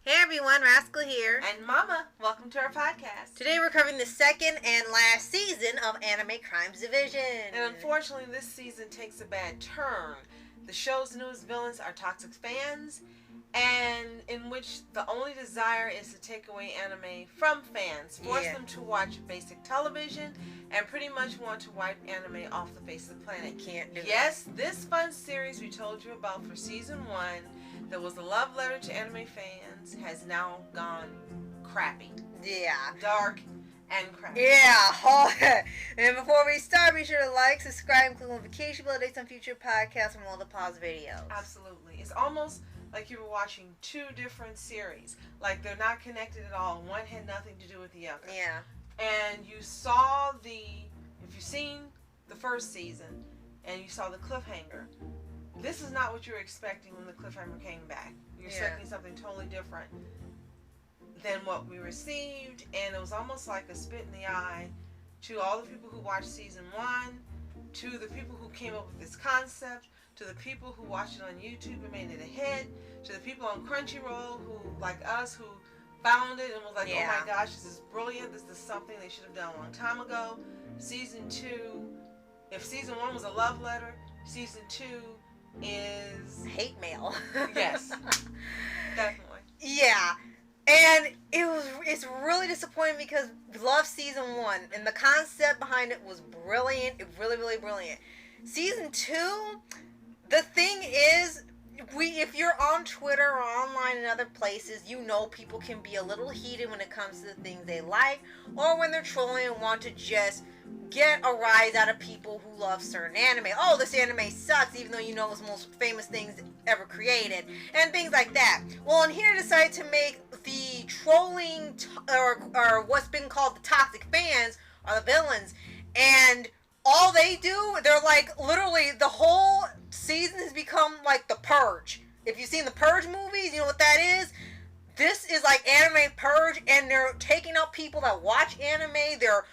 Hey everyone, Rascal here. And Mama, welcome to our podcast. Today we're covering the second and last season of Anime Crimes Division. And unfortunately, this season takes a bad turn. The show's newest villains are toxic fans, and in which the only desire is to take away anime from fans, force them to watch basic television, and pretty much want to wipe anime off the face of the planet. Can't do Yes, this fun series we told you about for season 1, that was a love letter to anime fans, has now gone crappy. Yeah. Dark and crappy. Yeah. And before we start, be sure to like, subscribe, and click notification bell to updates on future podcasts from all the Paws videos. Absolutely. It's almost like you were watching two different series. Like they're not connected at all. One had nothing to do with the other. Yeah. And you saw if you've seen the first season and you saw the cliffhanger, this is not what you were expecting when the cliffhanger came back. You're expecting something totally different than what we received, and it was almost like a spit in the eye to all the people who watched season 1, to the people who came up with this concept, to the people who watched it on YouTube and made it a hit, to the people on Crunchyroll who, like us, who found it and was like, oh my gosh, this is brilliant, this is something they should have done a long time ago. Season 2, if season 1 was a love letter, season 2 is hate mail. Yes. Definitely. Yeah. And it's really disappointing because we love season 1 and the concept behind it was brilliant. Really, really brilliant. Season 2, the thing is, if you're on Twitter or online and other places, you know people can be a little heated when it comes to the things they like, or when they're trolling and want to just get a rise out of people who love certain anime. Oh, this anime sucks, even though you know it's the most famous things ever created, and things like that. Well, and here decided to make the trolling, or what's been called the toxic fans, are the villains, and all they do, they're like, literally, the whole season has become like The Purge. If you've seen the Purge movies, you know what that is? This is like anime Purge, and they're taking out people that watch anime, they're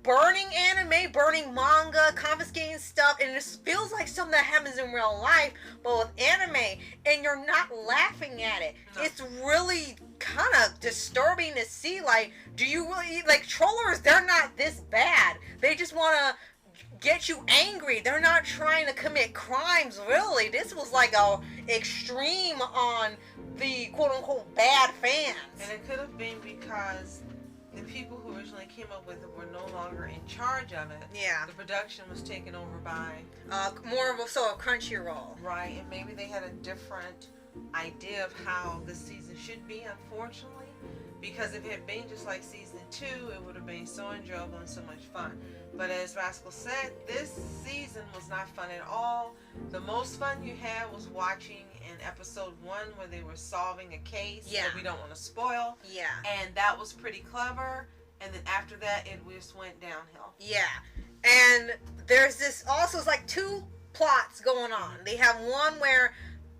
burning anime, burning manga, confiscating stuff, and it feels like something that happens in real life, but with anime, and you're not laughing at it. No. It's really kind of disturbing to see, like, do you really, like, trollers, they're not this bad. They just want to get you angry. They're not trying to commit crimes, really. This was like a extreme on the quote-unquote bad fans. And it could have been because the people who originally came up with it were no longer in charge of it. Yeah. The production was taken over by more of a Crunchyroll. Right, and maybe they had a different idea of how the season should be, unfortunately. Because if it had been just like season 2, it would have been so enjoyable and so much fun. But as Rascal said, this season was not fun at all. The most fun you had was watching in episode 1 where they were solving a case that we don't want to spoil. Yeah. And that was pretty clever. And then after that, it just went downhill. Yeah. And there's this also, it's like 2 plots going on. They have one where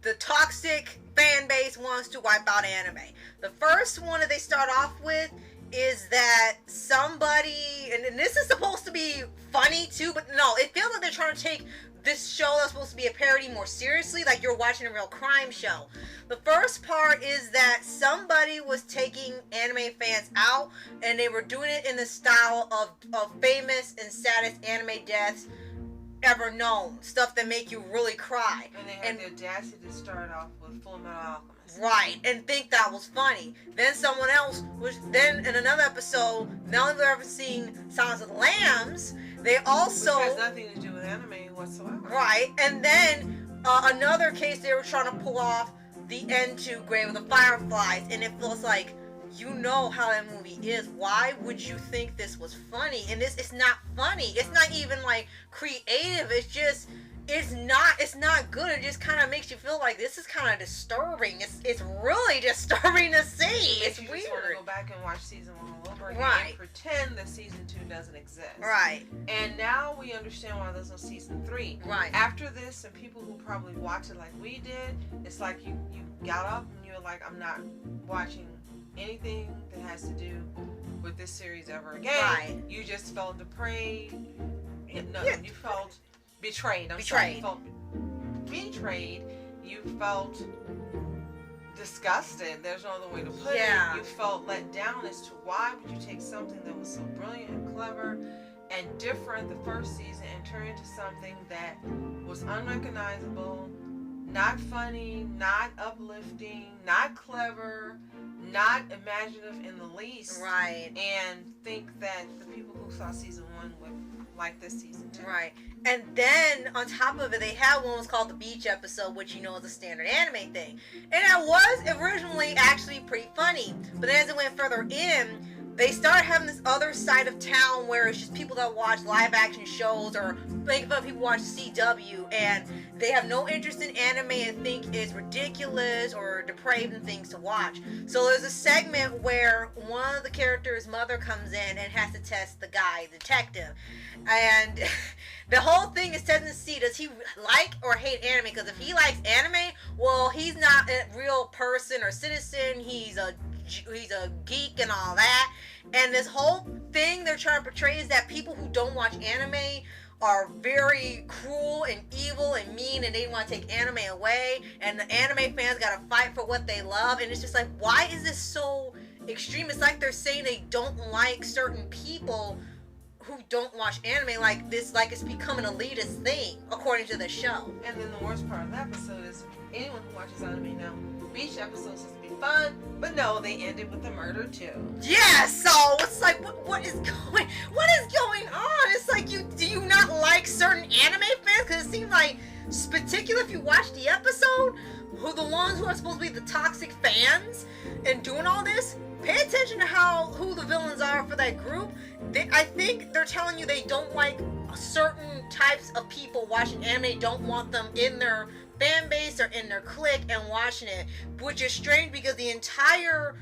the toxic fan base wants to wipe out anime. The first one that they start off with is that somebody, and this is supposed to be funny too, but no, it feels like they're trying to take this show that's supposed to be a parody more seriously, like you're watching a real crime show. The first part is that somebody was taking anime fans out, and they were doing it in the style of famous and saddest anime deaths ever known. Stuff that make you really cry. And they had the audacity to start off with Full Metal Alchemist. Right, and think that was funny. Then someone else was, then in another episode, not only were ever seeing Silence of the Lambs, they also... Which has nothing to do with anime whatsoever. Right, and then another case they were trying to pull off the end to Grave of the Fireflies, and it feels like, you know how that movie is. Why would you think this was funny? And it's not funny. It's not even like creative. It's just, it's not good. It just kind of makes you feel like this is kind of disturbing. It's really disturbing to see. It's weird. You just want to go back and watch season 1 all over again and pretend that season 2 doesn't exist. Right. And now we understand why there's no season 3. Right. After this, and people who probably watch it like we did, it's like you got up and you were like, I'm not watching anything that has to do with this series ever again. Right. You just felt depraved. No, you felt betrayed. I'm sorry. You felt betrayed. You felt disgusted. There's no other way to put it. You felt let down as to why would you take something that was so brilliant and clever and different the first season and turn it into something that was unrecognizable, not funny, not uplifting, not clever, not imaginative in the least. Right. And think that the people who saw season 1 would like this season 2. Right. And then on top of it, they had one was called the beach episode, which is a standard anime thing. And it was originally actually pretty funny. But then as it went further in, they started having this other side of town where it's just people that watch live action shows or think of people watch CW and they have no interest in anime and think it's ridiculous or depraved and things to watch. So there's a segment where one of the characters' mother comes in and has to test the guy, the detective. And the whole thing is testing to see does he like or hate anime, because if he likes anime, well, he's not a real person or citizen, he's a geek and all that. And this whole thing they're trying to portray is that people who don't watch anime are very cruel and evil and mean, and they want to take anime away, and the anime fans gotta fight for what they love. And it's just like, why is this so extreme? It's like they're saying they don't like certain people who don't watch anime, like this, like it's become an elitist thing according to the show. And then the worst part of the episode is anyone who watches anime now, beach episodes supposed to be fun, but no, they ended with a murder too. Yeah, so it's like, what is going on? It's like, do you not like certain anime fans? Because it seems like, particularly if you watch the episode, who the ones who are supposed to be the toxic fans and doing all this, pay attention to who the villains are for that group. I think they're telling you they don't like certain types of people watching anime, don't want them in their fan base or in their clique and watching it, which is strange because the entire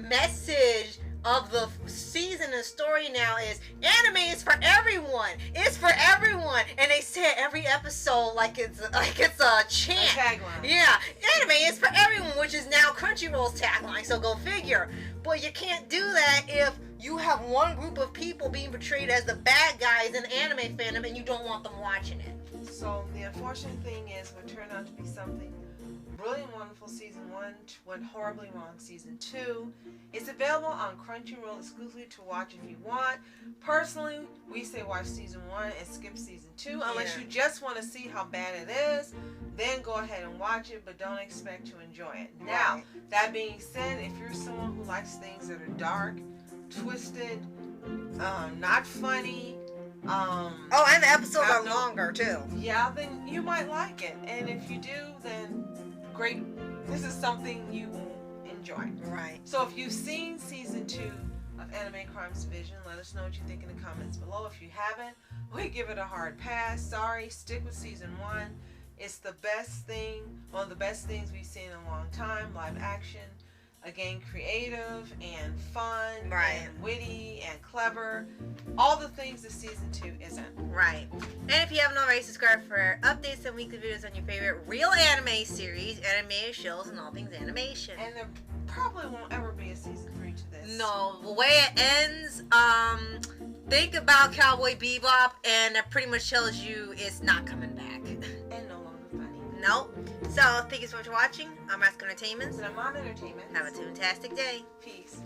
message of the season and story now is anime is for everyone. It's for everyone, and they say it every episode like it's a chant. A tagline. Yeah, anime is for everyone, which is now Crunchyroll's tagline. So go figure. But you can't do that if you have one group of people being portrayed as the bad guys in anime fandom, and you don't want them watching it. So the unfortunate thing is, what turned out to be something brilliant, wonderful season 1 went horribly wrong season 2. It's available on Crunchyroll exclusively to watch if you want. Personally, we say watch season 1 and skip season 2 unless you just want to see how bad it is. Then go ahead and watch it, but don't expect to enjoy it. Now, that being said, if you're someone who likes things that are dark, twisted, not funny, and the episodes are longer too. Yeah, then you might like it. And if you do, then great. This is something you will enjoy. Right. So if you've seen season 2 of Anime Crimes Division, let us know what you think in the comments below. If you haven't, we give it a hard pass. Sorry, stick with season 1. It's the best thing, one of the best things we've seen in a long time. Live action. Again, creative and fun and witty and clever. All the things that season 2 isn't. Right. And if you haven't already, subscribe for updates and weekly videos on your favorite real anime series, animated shows, and all things animation. And there probably won't ever be a season 3 to this. No. The way it ends, think about Cowboy Bebop, and it pretty much tells you it's not coming back. And no longer funny. Nope. So, thank you so much for watching. I'm Rascal Entertainment. And I'm On Entertainment. Have a fantastic day. Peace.